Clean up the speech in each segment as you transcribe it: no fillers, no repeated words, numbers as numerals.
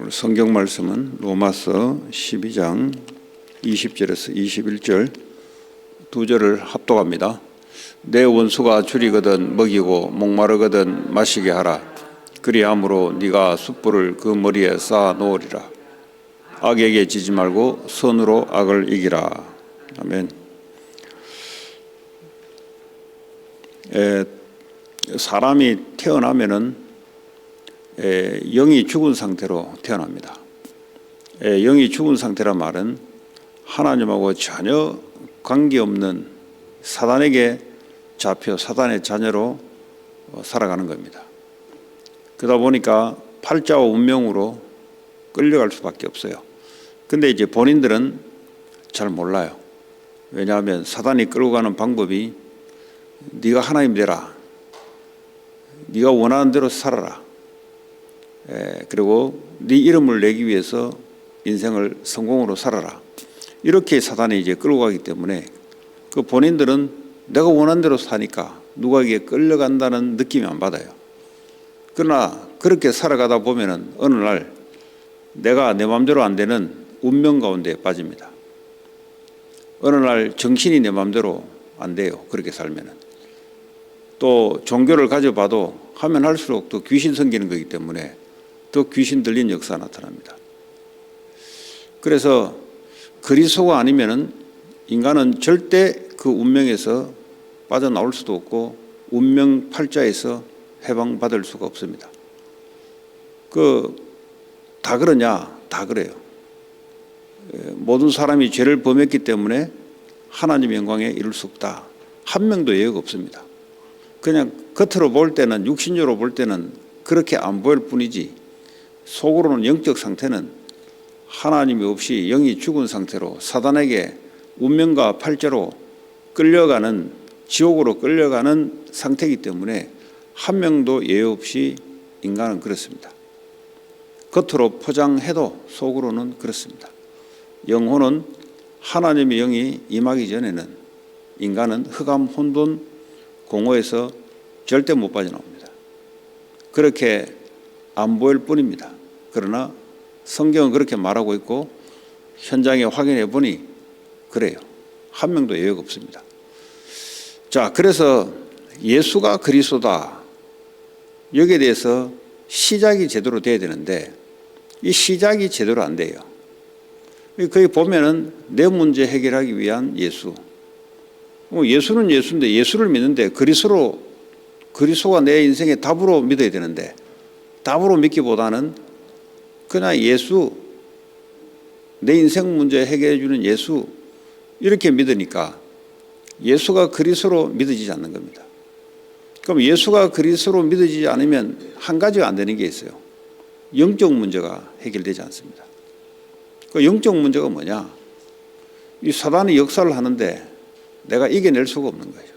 오늘 성경 말씀은 로마서 12장 20절에서 21절 두 절을 합독합니다. 내 원수가 줄이거든 먹이고 목마르거든 마시게 하라. 그리함으로 네가 숯불을 그 머리에 쌓아 놓으리라. 악에게 지지 말고 선으로 악을 이기라. 아멘. 사람이 태어나면은 영이 죽은 상태로 태어납니다. 영이 죽은 상태란 말은 하나님하고 전혀 관계없는 사단에게 잡혀 사단의 자녀로 살아가는 겁니다. 그러다 보니까 팔자와 운명으로 끌려갈 수밖에 없어요. 근데 이제 본인들은 잘 몰라요. 왜냐하면 사단이 끌고 가는 방법이 네가 하나님 되라. 네가 원하는 대로 살아라. 그리고 네 이름을 내기 위해서 인생을 성공으로 살아라. 이렇게 사단이 이제 끌고 가기 때문에 그 본인들은 내가 원하는 대로 사니까 누구에게 끌려간다는 느낌이 안 받아요. 그러나 그렇게 살아가다 보면은 어느 날 내가 내 마음대로 안 되는 운명 가운데 빠집니다. 어느 날 정신이 내 마음대로 안 돼요. 그렇게 살면은. 또 종교를 가져봐도 하면 할수록 또 귀신 생기는 거기 때문에 더 귀신 들린 역사가 나타납니다. 그래서 그리스도가 아니면은 인간은 절대 그 운명에서 빠져나올 수도 없고 운명 팔자에서 해방받을 수가 없습니다. 다 그러냐? 다 그래요. 모든 사람이 죄를 범했기 때문에 하나님의 영광에 이룰 수 없다. 한 명도 예외가 없습니다. 그냥 겉으로 볼 때는 육신적으로 볼 때는 그렇게 안 보일 뿐이지 속으로는 영적 상태는 하나님이 없이 영이 죽은 상태로 사단에게 운명과 팔자로 끌려가는 지옥으로 끌려가는 상태이기 때문에 한 명도 예외 없이 인간은 그렇습니다. 겉으로 포장해도 속으로는 그렇습니다. 영혼은 하나님의 영이 임하기 전에는 인간은 흑암 혼돈 공허에서 절대 못 빠져나옵니다. 그렇게 안 보일 뿐입니다. 그러나 성경은 그렇게 말하고 있고 현장에 확인해 보니 그래요. 한 명도 예외가 없습니다. 자, 그래서 예수가 그리스도다. 여기에 대해서 시작이 제대로 돼야 되는데 이 시작이 제대로 안 돼요. 거기 보면은 내 문제 해결하기 위한 예수. 예수는 예수인데 예수를 믿는데 그리스도가 내 인생의 답으로 믿어야 되는데 답으로 믿기보다는 그냥 예수, 내 인생 문제 해결해 주는 예수 이렇게 믿으니까 예수가 그리스도로 믿어지지 않는 겁니다. 그럼 예수가 그리스도로 믿어지지 않으면 한 가지가 안 되는 게 있어요. 영적 문제가 해결되지 않습니다. 그 영적 문제가 뭐냐? 이 사단이 역사를 하는데 내가 이겨낼 수가 없는 거예요.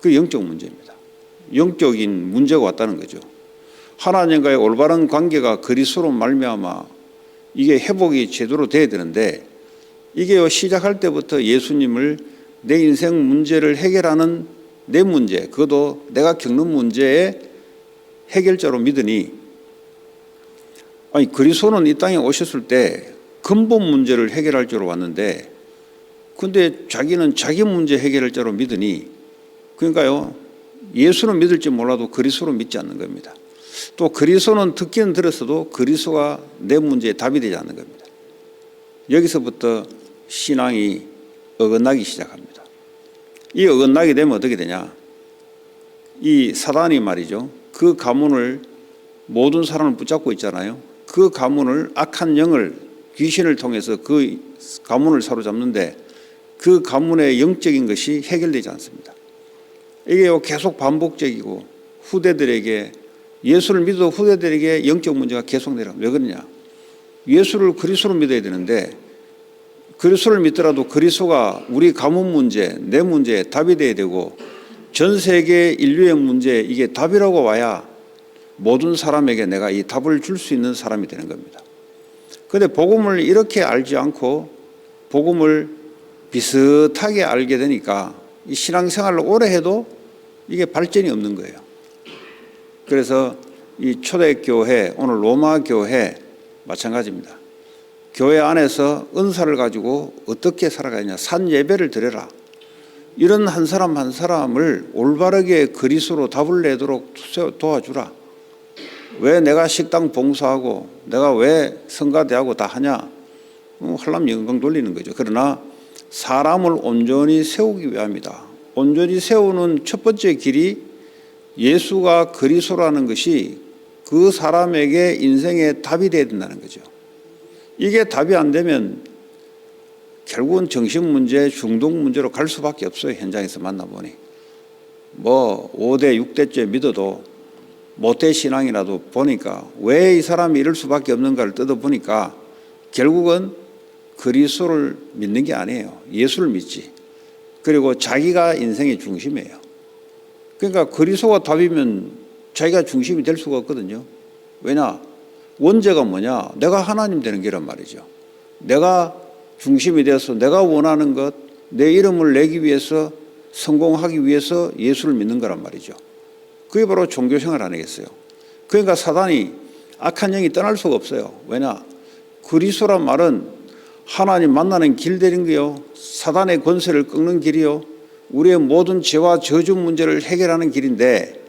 그 영적 문제입니다. 영적인 문제가 왔다는 거죠. 하나님과의 올바른 관계가 그리스도로 말미암아 이게 회복이 제대로 돼야 되는데 이게 시작할 때부터 예수님을 내 인생 문제를 해결하는 내 문제, 그것도 내가 겪는 문제의 해결자로 믿으니 그리스도는 이 땅에 오셨을 때 근본 문제를 해결할 자로 왔는데 근데 자기는 자기 문제 해결할 자로 믿으니 그러니까요 예수는 믿을지 몰라도 그리스도를 믿지 않는 겁니다. 또 그리스도는 듣기는 들었어도 그리스도가 내 문제에 답이 되지 않는 겁니다. 여기서부터 신앙이 어긋나기 시작합니다. 이 어긋나게 되면 어떻게 되냐? 이 사단이 말이죠. 그 가문을 모든 사람을 붙잡고 있잖아요. 그 가문을 악한 영을 귀신을 통해서 그 가문을 사로잡는데 그 가문의 영적인 것이 해결되지 않습니다. 이게 계속 반복적이고 후대들에게 예수를 믿어도 후대들에게 영적 문제가 계속 내려갑니다. 왜 그러냐? 예수를 그리스도로 믿어야 되는데 그리스도를 믿더라도 그리스도가 우리 가문 문제, 내 문제에 답이 돼야 되고 전 세계 인류의 문제에 이게 답이라고 와야 모든 사람에게 내가 이 답을 줄 수 있는 사람이 되는 겁니다. 그런데 복음을 이렇게 알지 않고 복음을 비슷하게 알게 되니까 이 신앙생활을 오래 해도 이게 발전이 없는 거예요. 그래서 이 초대교회, 오늘 로마 교회 마찬가지입니다. 교회 안에서 은사를 가지고 어떻게 살아가느냐. 산 예배를 드려라. 이런 한 사람 한 사람을 올바르게 그리스도로 답을 내도록 도와주라. 왜 내가 식당 봉사하고 내가 왜 성가대하고 다 하냐. 하려면 영광 돌리는 거죠. 그러나 사람을 온전히 세우기 위함이다. 온전히 세우는 첫 번째 길이 예수가 그리스도라는 것이 그 사람에게 인생의 답이 되어야 된다는 거죠. 이게 답이 안 되면 결국은 정신 문제, 중독 문제로 갈 수밖에 없어요. 현장에서 만나보니. 5대, 6대째 믿어도 모태 신앙이라도 보니까 왜 이 사람이 이럴 수밖에 없는가를 뜯어보니까 결국은 그리스도를 믿는 게 아니에요. 예수를 믿지. 그리고 자기가 인생의 중심이에요. 그러니까 그리스도가 답이면 자기가 중심이 될 수가 없거든요. 왜냐? 원죄가 뭐냐? 내가 하나님 되는 게란 말이죠. 내가 중심이 되어서 내가 원하는 것, 내 이름을 내기 위해서 성공하기 위해서 예수를 믿는 거란 말이죠. 그게 바로 종교생활 아니겠어요? 그러니까 사단이 악한 영이 떠날 수가 없어요. 왜냐? 그리스도란 말은 하나님 만나는 길 되는 거요. 사단의 권세를 꺾는 길이요. 우리의 모든 죄와 저주 문제를 해결하는 길인데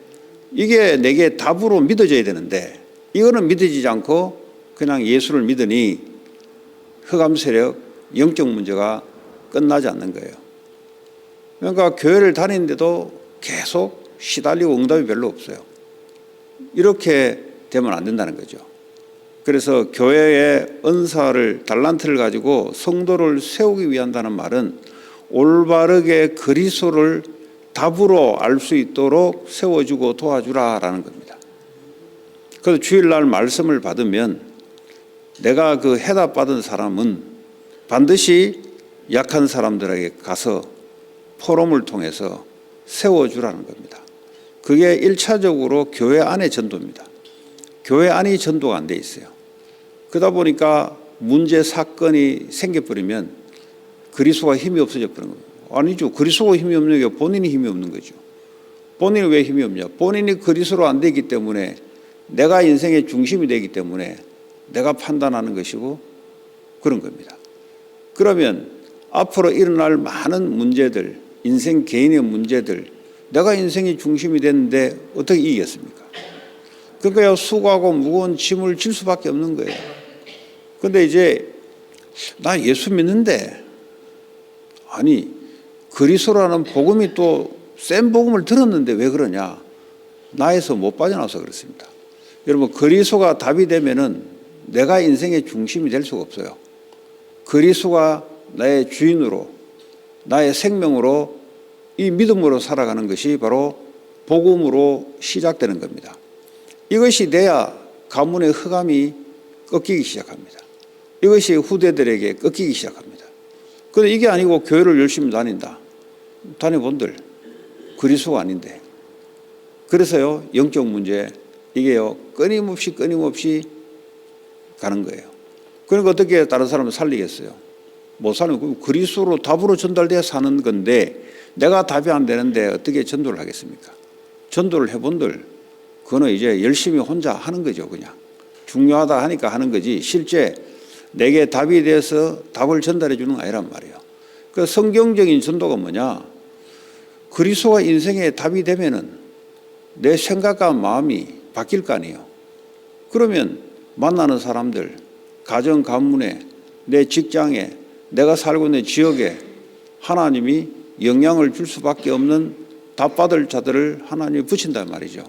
이게 내게 답으로 믿어져야 되는데 이거는 믿어지지 않고 그냥 예수를 믿으니 흑암 세력, 영적 문제가 끝나지 않는 거예요. 그러니까 교회를 다니는데도 계속 시달리고 응답이 별로 없어요. 이렇게 되면 안 된다는 거죠. 그래서 교회의 은사를 달란트를 가지고 성도를 세우기 위한다는 말은 올바르게 그리스도를 답으로 알 수 있도록 세워주고 도와주라라는 겁니다. 그래서 주일날 말씀을 받으면 내가 그 해답받은 사람은 반드시 약한 사람들에게 가서 포럼을 통해서 세워주라는 겁니다. 그게 1차적으로 교회 안의 전도입니다. 교회 안이 전도가 안 돼 있어요. 그러다 보니까 문제 사건이 생겨버리면 그리스도가 힘이 없어져 버리는 거예요. 아니죠. 그리스도가 힘이 없는 게 본인이 힘이 없는 거죠. 본인이 왜 힘이 없냐? 본인이 그리스도로 안 되기 때문에 내가 인생의 중심이 되기 때문에 내가 판단하는 것이고 그런 겁니다. 그러면 앞으로 일어날 많은 문제들, 인생 개인의 문제들, 내가 인생의 중심이 됐는데 어떻게 이기겠습니까? 그러니까 수고하고 무거운 짐을 질 수밖에 없는 거예요. 그런데 이제 나 예수 믿는데 아니 그리스도라는 복음이 또 센 복음을 들었는데 왜 그러냐? 나에서 못 빠져나와서 그렇습니다. 여러분 그리스도가 답이 되면은 내가 인생의 중심이 될 수가 없어요. 그리스도가 나의 주인으로 나의 생명으로 이 믿음으로 살아가는 것이 바로 복음으로 시작되는 겁니다. 이것이 돼야 가문의 흑암이 꺾이기 시작합니다. 이것이 후대들에게 꺾이기 시작합니다. 그런데 이게 아니고 교회를 열심히 다녀본들 그리스도가 아닌데. 그래서요 영적 문제 이게요 끊임없이 가는 거예요. 그러니까 어떻게 다른 사람을 살리겠어요? 못 살면 그리스도로 답으로 전달돼야 사는 건데 내가 답이 안 되는데 어떻게 전도를 하겠습니까? 전도를 해본들 그거는 이제 열심히 혼자 하는 거죠. 그냥 중요하다 하니까 하는 거지 실제 내게 답이 돼서 답을 전달해 주는 거 아니란 말이에요. 그 성경적인 전도가 뭐냐? 그리스도가 인생의 답이 되면은 내 생각과 마음이 바뀔 거 아니에요. 그러면 만나는 사람들, 가정 가문에, 내 직장에, 내가 살고 있는 지역에 하나님이 영향을 줄 수밖에 없는 답받을 자들을 하나님이 붙인단 말이죠.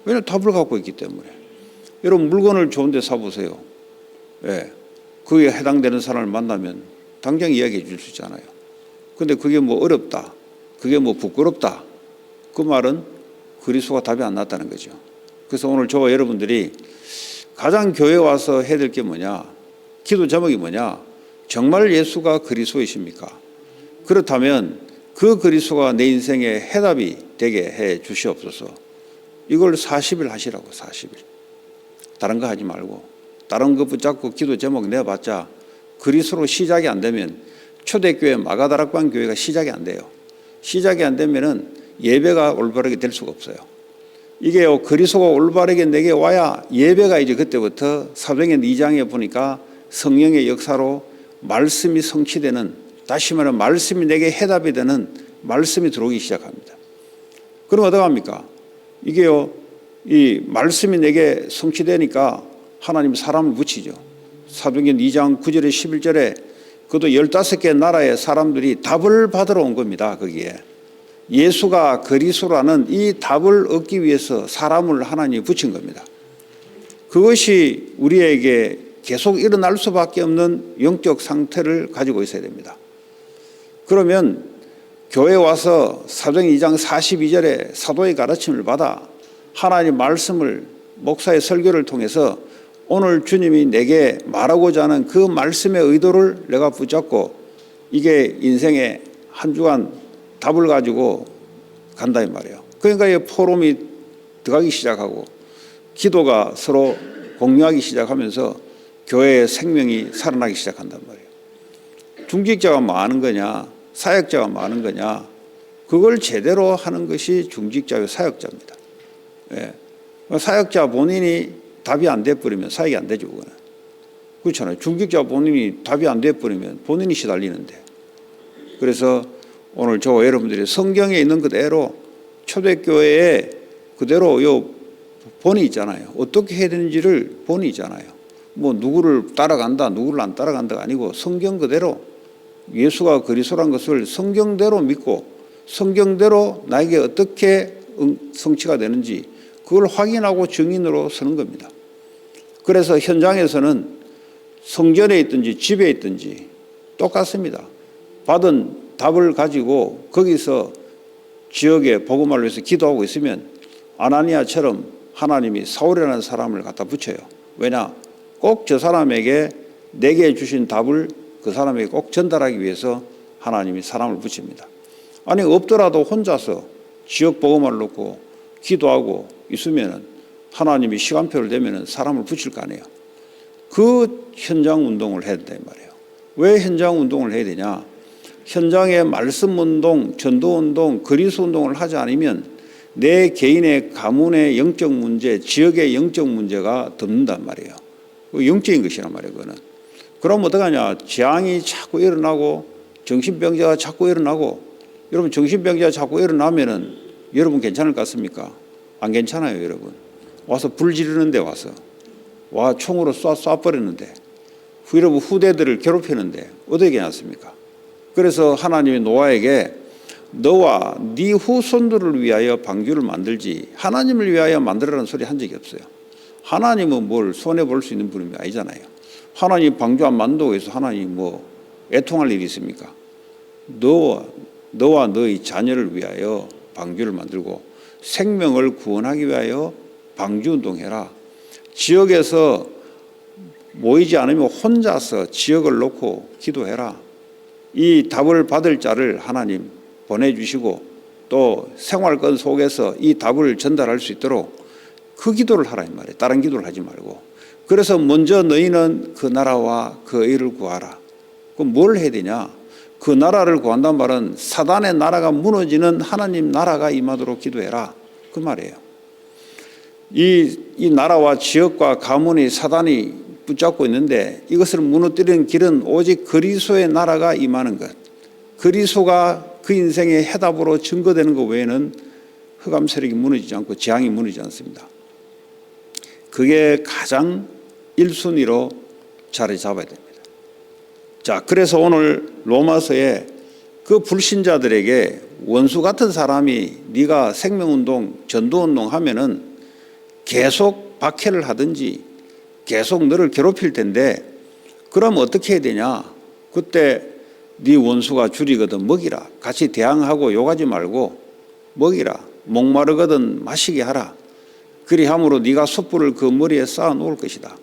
왜냐하면 답을 갖고 있기 때문에. 여러분 물건을 좋은 데 사보세요. 예, 그에 해당되는 사람을 만나면 당장 이야기해 줄 수 있잖아요. 근데 그게 뭐 어렵다, 그게 뭐 부끄럽다, 그 말은 그리스도가 답이 안 났다는 거죠. 그래서 오늘 저와 여러분들이 가장 교회에 와서 해야 될 게 뭐냐? 기도 제목이 뭐냐? 정말 예수가 그리스도이십니까? 그렇다면 그 그리스도가 내 인생의 해답이 되게 해 주시옵소서. 이걸 40일 하시라고. 40일. 다른 거 하지 말고 다른 거 붙잡고 기도 제목 내봤자 그리스도로 시작이 안 되면 초대교회 마가다락방 교회가 시작이 안 돼요. 시작이 안 되면은 예배가 올바르게 될 수가 없어요. 이게요, 그리스도가 올바르게 내게 와야 예배가 이제 그때부터 사도행전 2장에 보니까 성령의 역사로 말씀이 성취되는, 다시 말하면 말씀이 내게 해답이 되는 말씀이 들어오기 시작합니다. 그럼 어떡합니까? 이게요, 이 말씀이 내게 성취되니까 하나님 사람을 붙이죠. 사도행전 2장 9절에 11절에 그것도 15개 나라의 사람들이 답을 받으러 온 겁니다. 거기에 예수가 그리스도라는 이 답을 얻기 위해서 사람을 하나님이 붙인 겁니다. 그것이 우리에게 계속 일어날 수밖에 없는 영적 상태를 가지고 있어야 됩니다. 그러면 교회 와서 사도행전 2장 42절에 사도의 가르침을 받아 하나님 말씀을 목사의 설교를 통해서 오늘 주님이 내게 말하고자 하는 그 말씀의 의도를 내가 붙잡고 이게 인생의 한 주간 답을 가지고 간다 이 말이에요. 그러니까 이 포럼이 들어가기 시작하고 기도가 서로 공유하기 시작하면서 교회의 생명이 살아나기 시작한단 말이에요. 중직자가 많은 거냐 사역자가 많은 거냐, 그걸 제대로 하는 것이 중직자요 사역자입니다. 예. 사역자 본인이 답이 안 돼버리면 사역이 안 되죠. 그거는. 그렇잖아요. 중직자 본인이 답이 안 돼버리면 본인이 시달리는데. 그래서 오늘 저와 여러분들이 성경에 있는 그대로 초대교회에 그대로 요 본이 있잖아요. 어떻게 해야 되는지를 본이 있잖아요. 뭐 누구를 따라간다, 누구를 안 따라간다가 아니고 성경 그대로 예수가 그리스도란 것을 성경대로 믿고 성경대로 나에게 어떻게 성취가 되는지 그걸 확인하고 증인으로 서는 겁니다. 그래서 현장에서는 성전에 있든지 집에 있든지 똑같습니다. 받은 답을 가지고 거기서 지역에 복음을 위해서 기도하고 있으면 아나니아처럼 하나님이 사울이라는 사람을 갖다 붙여요. 왜냐? 꼭 저 사람에게 내게 주신 답을 그 사람에게 꼭 전달하기 위해서 하나님이 사람을 붙입니다. 아니 없더라도 혼자서 지역 복음을 놓고 기도하고 있으면 하나님이 시간표를 대면 사람을 붙일 거 아니에요. 그 현장 운동을 해야 된다 이 말이에요. 왜 현장 운동을 해야 되냐? 현장의 말씀 운동, 전도 운동, 그리스도 운동을 하지 않으면 내 개인의 가문의 영적 문제, 지역의 영적 문제가 덮는단 말이에요. 영적인 것이란 말이에요. 그거는. 그럼 어떡하냐? 재앙이 자꾸 일어나고 정신병자가 자꾸 일어나고, 여러분 정신병자가 자꾸 일어나면은 여러분 괜찮을 것 같습니까? 안 괜찮아요. 여러분 와서 불 지르는데 와서 와 총으로 쏴버리는데 여러분 후대들을 괴롭히는데 어떻게 괜찮습니까? 그래서 하나님이 노아에게 너와 네 후손들을 위하여 방주를 만들지 하나님을 위하여 만들라는 소리 한 적이 없어요. 하나님은 뭘 손해볼 수 있는 분이 아니잖아요. 하나님 방주 안 만들고 해서 하나님 뭐 애통할 일이 있습니까? 너와 너의 자녀를 위하여 방주를 만들고 생명을 구원하기 위하여 방주운동해라. 지역에서 모이지 않으면 혼자서 지역을 놓고 기도해라. 이 답을 받을 자를 하나님 보내주시고 또 생활권 속에서 이 답을 전달할 수 있도록 그 기도를 하라 이 말이에요. 다른 기도를 하지 말고. 그래서 먼저 너희는 그 나라와 그 의를 구하라. 그럼 뭘 해야 되냐? 그 나라를 구한다는 말은 사단의 나라가 무너지는 하나님 나라가 임하도록 기도해라. 그 말이에요. 이 나라와 지역과 가문이 사단이 붙잡고 있는데 이것을 무너뜨리는 길은 오직 그리스도의 나라가 임하는 것. 그리스도가 그 인생의 해답으로 증거되는 것 외에는 흑암 세력이 무너지지 않고 재앙이 무너지지 않습니다. 그게 가장 1순위로 자리 잡아야 됩니다. 자, 그래서 오늘 로마서에 그 불신자들에게 원수 같은 사람이 네가 생명운동, 전도운동 하면은 계속 박해를 하든지 계속 너를 괴롭힐 텐데 그럼 어떻게 해야 되냐? 그때 네 원수가 줄이거든 먹이라. 같이 대항하고 욕하지 말고 먹이라. 목마르거든 마시게 하라. 그리함으로 네가 숯불을 그 머리에 쌓아 놓을 것이다.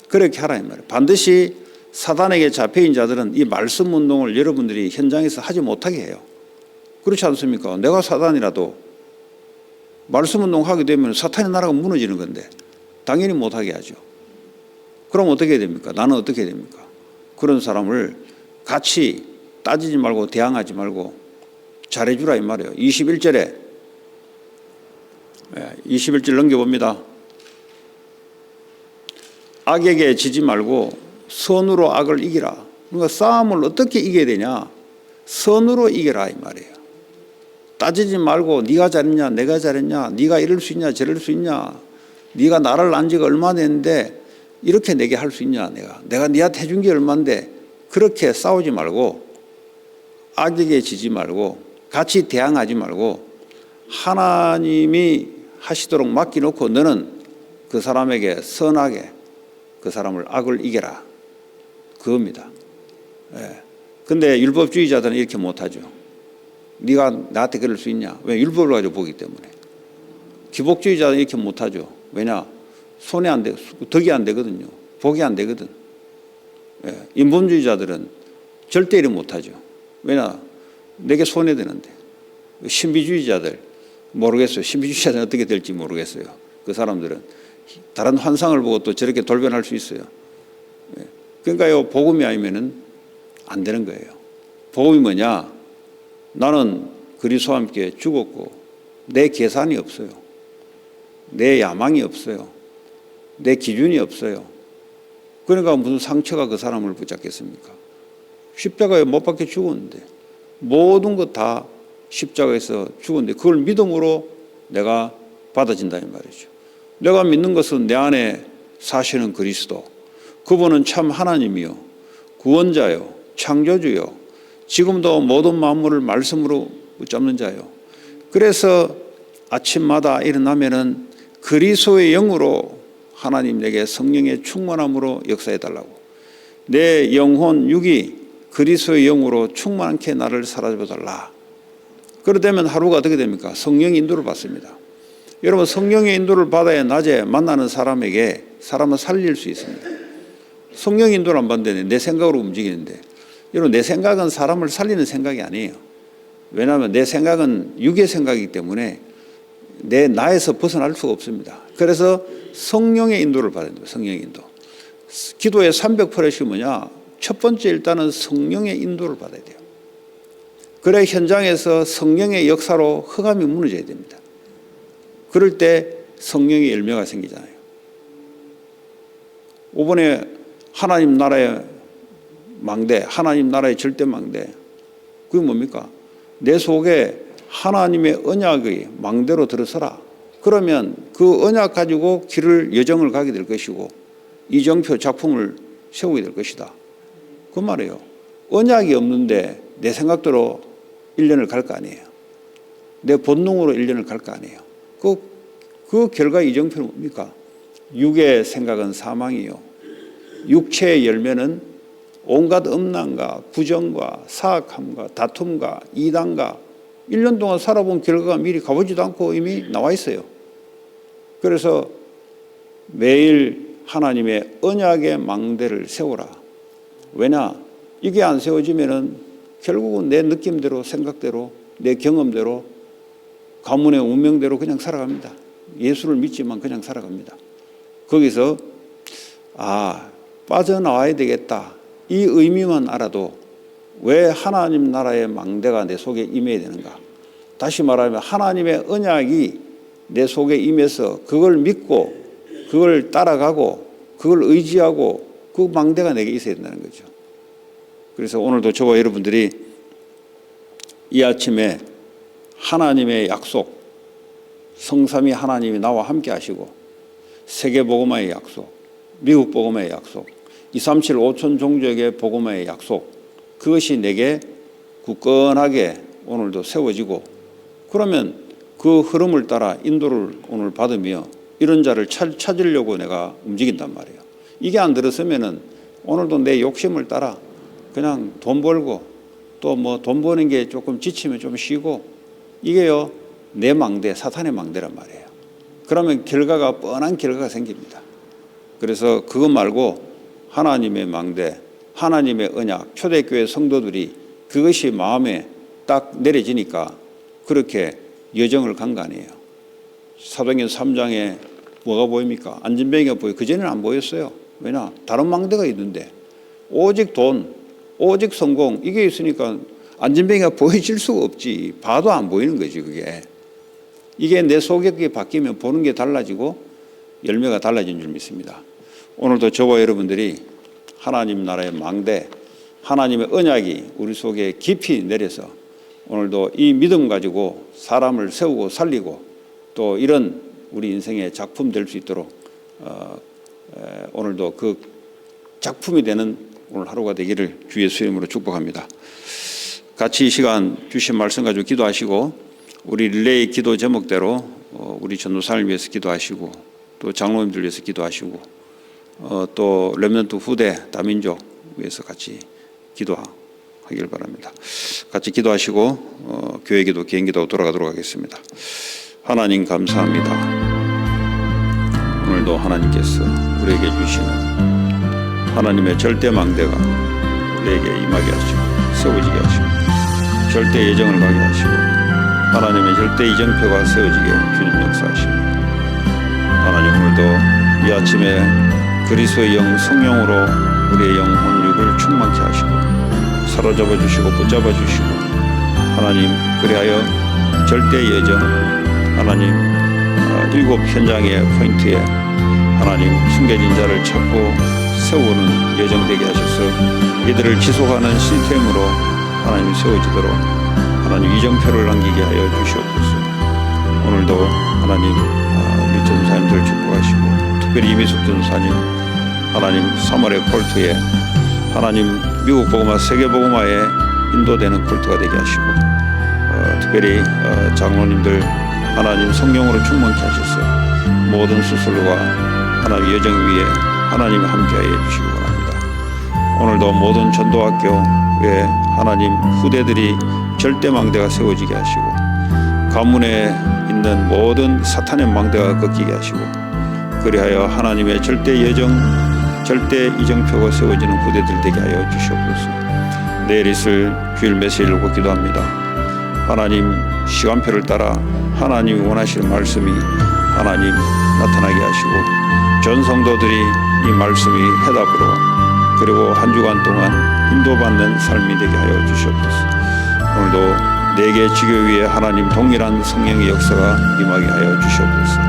그렇게 하라 이 말이에요. 반드시 사단에게 잡혀인 자들은 이 말씀 운동을 여러분들이 현장에서 하지 못하게 해요. 그렇지 않습니까? 내가 사단이라도 말씀 운동 하게 되면 사탄의 나라가 무너지는 건데 당연히 못하게 하죠. 그럼 어떻게 해야 됩니까? 나는 어떻게 해야 됩니까? 그런 사람을 같이 따지지 말고 대항하지 말고 잘해주라 이 말이에요. 21절에 21절 넘겨봅니다. 악에게 지지 말고 선으로 악을 이기라. 그러니까 싸움을 어떻게 이겨야 되냐? 선으로 이겨라 이 말이에요. 따지지 말고 네가 잘했냐 내가 잘했냐 네가 이럴 수 있냐 저럴 수 있냐 네가 나를 안 지가 얼마 됐는데 이렇게 내게 할 수 있냐 내가 네한테 해준 게 얼만데 그렇게 싸우지 말고 악에게 지지 말고 같이 대항하지 말고 하나님이 하시도록 맡겨놓고 너는 그 사람에게 선하게 그 사람을 악을 이겨라 그겁니다. 근데 율법주의자들은 이렇게 못하죠. 네가 나한테 그럴 수 있냐? 왜? 율법을 가지고 보기 때문에. 기복주의자는 이렇게 못하죠. 왜냐? 손에 안 돼, 덕이 안 되거든요. 복이 안 되거든. 인본주의자들은 절대 이렇게 못하죠. 왜냐? 내게 손해 되는데. 신비주의자들 모르겠어요. 신비주의자들은 어떻게 될지 모르겠어요. 그 사람들은 다른 환상을 보고 또 저렇게 돌변할 수 있어요. 그러니까요, 복음이 아니면은 안 되는 거예요. 복음이 뭐냐? 나는 그리스도와 함께 죽었고 내 계산이 없어요. 내 야망이 없어요. 내 기준이 없어요. 그러니까 무슨 상처가 그 사람을 붙잡겠습니까? 십자가에 못 박혀 죽었는데 모든 것 다 십자가에서 죽었는데 그걸 믿음으로 내가 받아진다는 말이죠. 내가 믿는 것은 내 안에 사시는 그리스도, 그분은 참 하나님이요 구원자요 창조주요 지금도 모든 만물을 말씀으로 붙잡는 자요. 그래서 아침마다 일어나면은 그리스도의 영으로 하나님 내게 성령의 충만함으로 역사해 달라고. 내 영혼 육이 그리스도의 영으로 충만케 나를 사라져 달라. 그러되면 하루가 어떻게 됩니까? 성령의 인도를 받습니다. 여러분 성령의 인도를 받아야 낮에 만나는 사람에게 사람을 살릴 수 있습니다. 성령의 인도를 안 받는데 내 생각으로 움직이는데 여러분 내 생각은 사람을 살리는 생각이 아니에요. 왜냐하면 내 생각은 육의 생각이기 때문에 내 나에서 벗어날 수가 없습니다. 그래서 성령의 인도를 받아야 돼요. 성령의 인도. 기도의 300%이 뭐냐? 첫 번째 일단은 성령의 인도를 받아야 돼요. 그래 현장에서 성령의 역사로 흑암이 무너져야 됩니다. 그럴 때 성령의 열매가 생기잖아요. 이번에 하나님 나라의 망대, 하나님 나라의 절대 망대. 그게 뭡니까? 내 속에 하나님의 언약의 망대로 들어서라. 그러면 그 언약 가지고 길을 여정을 가게 될 것이고 이정표 작품을 세우게 될 것이다. 그 말이에요. 언약이 없는데 내 생각대로 1년을 갈 거 아니에요. 내 본능으로 1년을 갈 거 아니에요. 그 결과 이정표는 뭡니까? 육의 생각은 사망이요. 육체의 열매는 온갖 음란과 부정과 사악함과 다툼과 이단과 1년 동안 살아본 결과가 미리 가보지도 않고 이미 나와 있어요. 그래서 매일 하나님의 언약의 망대를 세우라. 왜냐? 이게 안 세워지면은 결국은 내 느낌대로 생각대로 내 경험대로 가문의 운명대로 그냥 살아갑니다. 예수를 믿지만 그냥 살아갑니다. 거기서 빠져나와야 되겠다. 이 의미만 알아도 왜 하나님 나라의 망대가 내 속에 임해야 되는가? 다시 말하면 하나님의 언약이 내 속에 임해서 그걸 믿고 그걸 따라가고 그걸 의지하고 그 망대가 내게 있어야 된다는 거죠. 그래서 오늘도 저와 여러분들이 이 아침에 하나님의 약속, 성삼위 하나님이 나와 함께 하시고 세계 복음화의 약속, 미국 복음화의 약속, 237 5천 종족의 복음화의 약속, 그것이 내게 굳건하게 오늘도 세워지고 그러면 그 흐름을 따라 인도를 오늘 받으며 이런 자를 찾으려고 내가 움직인단 말이에요. 이게 안 들었으면은 오늘도 내 욕심을 따라 그냥 돈 벌고 또 뭐 돈 버는 게 조금 지치면 좀 쉬고 이게요 내 망대, 사탄의 망대란 말이에요. 그러면 결과가 뻔한 결과가 생깁니다. 그래서 그것 말고 하나님의 망대, 하나님의 언약, 초대교회 성도들이 그것이 마음에 딱 내려지니까 그렇게 여정을 간 거 아니에요. 사도행전 3장에 뭐가 보입니까? 안전뱅이가 보여요. 그전에는 안 보였어요. 왜냐? 다른 망대가 있는데 오직 돈, 오직 성공 이게 있으니까 안전뱅이가 보여질 수가 없지. 봐도 안 보이는 거지 그게. 이게 내 속에 바뀌면 보는 게 달라지고 열매가 달라진 줄 믿습니다. 오늘도 저와 여러분들이 하나님 나라의 망대, 하나님의 언약이 우리 속에 깊이 내려서 오늘도 이 믿음 가지고 사람을 세우고 살리고 또 이런 우리 인생의 작품 될 수 있도록 오늘도 그 작품이 되는 오늘 하루가 되기를 주 예수의 이름으로 축복합니다. 같이 이 시간 주신 말씀 가지고 기도하시고 우리 릴레이 기도 제목대로 우리 전도사를 위해서 기도하시고 또 장로님들 위해서 기도하시고 또 렘넌트 후대 다민족 위해서 같이 기도하길 바랍니다. 같이 기도하시고 교회 기도, 개인 기도 돌아가도록 하겠습니다. 하나님 감사합니다. 오늘도 하나님께서 우리에게 주시는 하나님의 절대 망대가 우리에게 임하게 하시고 세워지게 하시고 절대 예정을 가게 하시고 하나님의 절대 이정표가 세워지게 주님 역사하십니다. 하나님 오늘도 이 아침에 그리스도의 영 성령으로 우리의 영혼 육을 충만케 하시고 사로잡아 주시고 붙잡아 주시고 하나님 그리하여 절대 예정 하나님 7 현장의 포인트에 하나님 숨겨진 자를 찾고 세우는 예정되게 하셔서 이들을 지속하는 시스템으로 하나님 세워지도록 하나님 이정표를 남기게 하여 주시옵소서. 오늘도 하나님 우리 전사님들 축복하시고 특별히 이미숙 전사님 하나님 3월의 콜트에 하나님 미국 복음화 세계 복음화에 인도되는 콜트가 되게 하시고 특별히 장로님들 하나님 성령으로 충만케 하셔서 모든 수술과 하나님 여정 위에 하나님 함께하여 주시기 바랍니다. 오늘도 모든 전도학교에 하나님 후대들이 절대 망대가 세워지게 하시고 가문에 있는 모든 사탄의 망대가 꺾이게 하시고 그리하여 하나님의 절대 예정 절대 이정표가 세워지는 후대들 되게 하여 주시옵소서. 내일 있을 주일 메시지를 놓고 기도합니다. 하나님 시간표를 따라 하나님이 원하시는 말씀이 하나님 나타나게 하시고 전 성도들이 이 말씀이 해답으로 그리고 한 주간 동안 인도받는 삶이 되게 하여 주시옵소서. 오늘도 4개 지교 위에 하나님 동일한 성령의 역사가 임하게 하여 주시옵소서.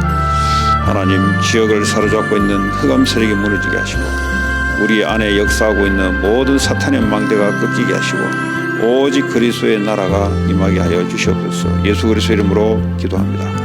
하나님 지역을 사로잡고 있는 흑암 세력이 무너지게 하시고 우리 안에 역사하고 있는 모든 사탄의 망대가 꺾이게 하시고 오직 그리스도의 나라가 임하게 하여 주시옵소서. 예수 그리스도 이름으로 기도합니다.